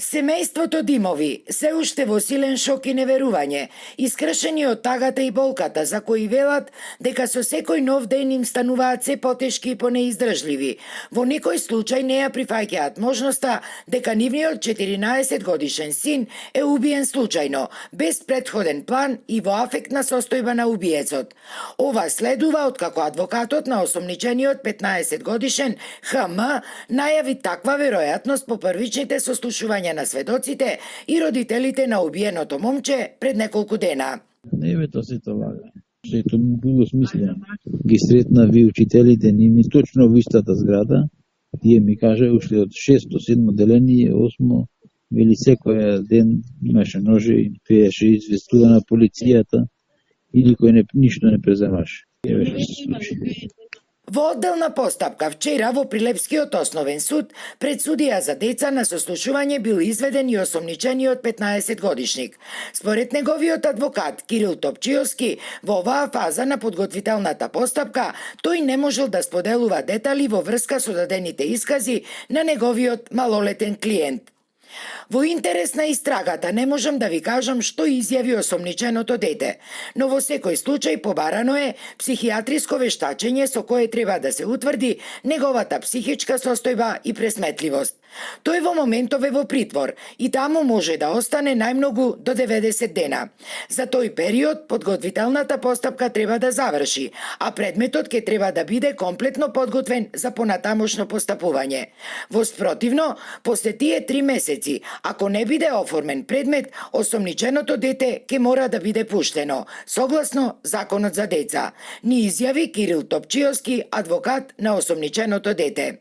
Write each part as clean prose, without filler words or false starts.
Семејството Димови се уште во силен шок и неверување, искршени од тагата и болката за кои велат дека со секој нов ден им стануваат се потешки и понеиздржливи. Во некој случај не ја прифаќаат можноста дека нивниот 14 годишен син е убиен случајно, без претходен план и во афектна состојба на убиецот. Ова следува откако адвокатот на осомничениот 15 годишен ХМ најави таква веројатност по првичните сослушувања на сведоците и родителите на убиеното момче пред неколку дена. Не бе, тоа се тоа. Сето било смислено. Ги сретна ви учителите ними точно во истата зграда. Тие ми кажа уште од 6-то, 7-то деление, 8-то, вели секој ден имаше ножи, пееше известува на полицијата и никој ништо не преземаше. Во одделна постапка вчера во Прилепскиот основен суд пред судија за деца на сослушување бил изведен и осомничениот 15 годишник. Според неговиот адвокат Кирил Топчиовски, во оваа фаза на подготвителната постапка, тој не можел да споделува детали во врска со дадените искази на неговиот малолетен клиент. Во интерес на истрагата не можам да ви кажам што изјави осомниченото дете, но во секој случај побарано е психијатриско вештачење со кое треба да се утврди неговата психичка состојба и пресметливост. Тој во моментов е во притвор и таму може да остане најмногу до 90 дена. За тој период подготвителната постапка треба да заврши, а предметот ќе треба да биде комплетно подготвен за понатамошно постапување. Во спротивно, после тие 3 месеци, ако не биде оформен предмет, осомниченото дете ќе мора да биде пуштено, согласно Законот за деца, ни изјави Кирил Топчиовски, адвокат на осомниченото дете.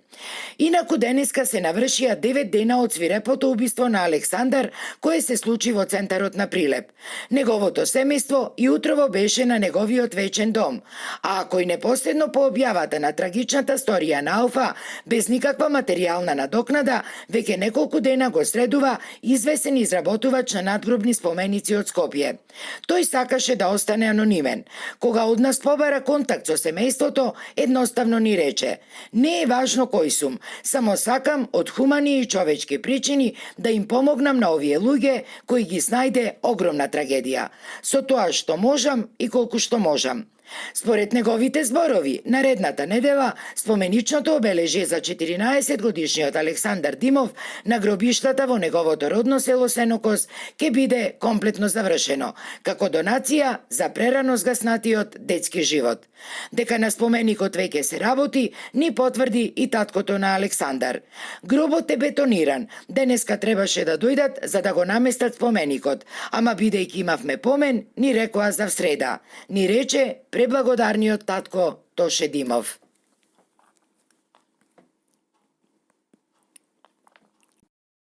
Инаку денеска се навршија 9 дена од свирепото убиство на Александар, кое се случи во центарот на Прилеп. Неговото семејство и утрово беше на неговиот вечен дом, а ако и непоследно по објавата на трагичната сторија на Алфа, без никаква материјална надокнада, веќе неколку дена го следува извесен изработувач на надгробни споменици од Скопје. Тој сакаше да остане анонимен. Кога од нас побара контакт со семејството, едноставно ни рече: "Не е важно кој сум, само сакам од хумани и човечки причини да им помогнам на овие луѓе кои ги снајде огромна трагедија, со тоа што можам и колку што можам." Според неговите зборови, наредната недела споменичното обележје за 14 годишниот Александар Димов на гробиштата во неговото родно село Сенокос ќе биде комплетно завршено, како донација за прерано згаснатиот детски живот. Дека на споменикот веќе се работи, ни потврди и таткото на Александар. Гробот е бетониран, денеска требаше да дојдат за да го наместат споменикот, ама бидејќи имавме помен, ни рекоа за всреда. Ни рече преблагодарниот татко Тоше Димов.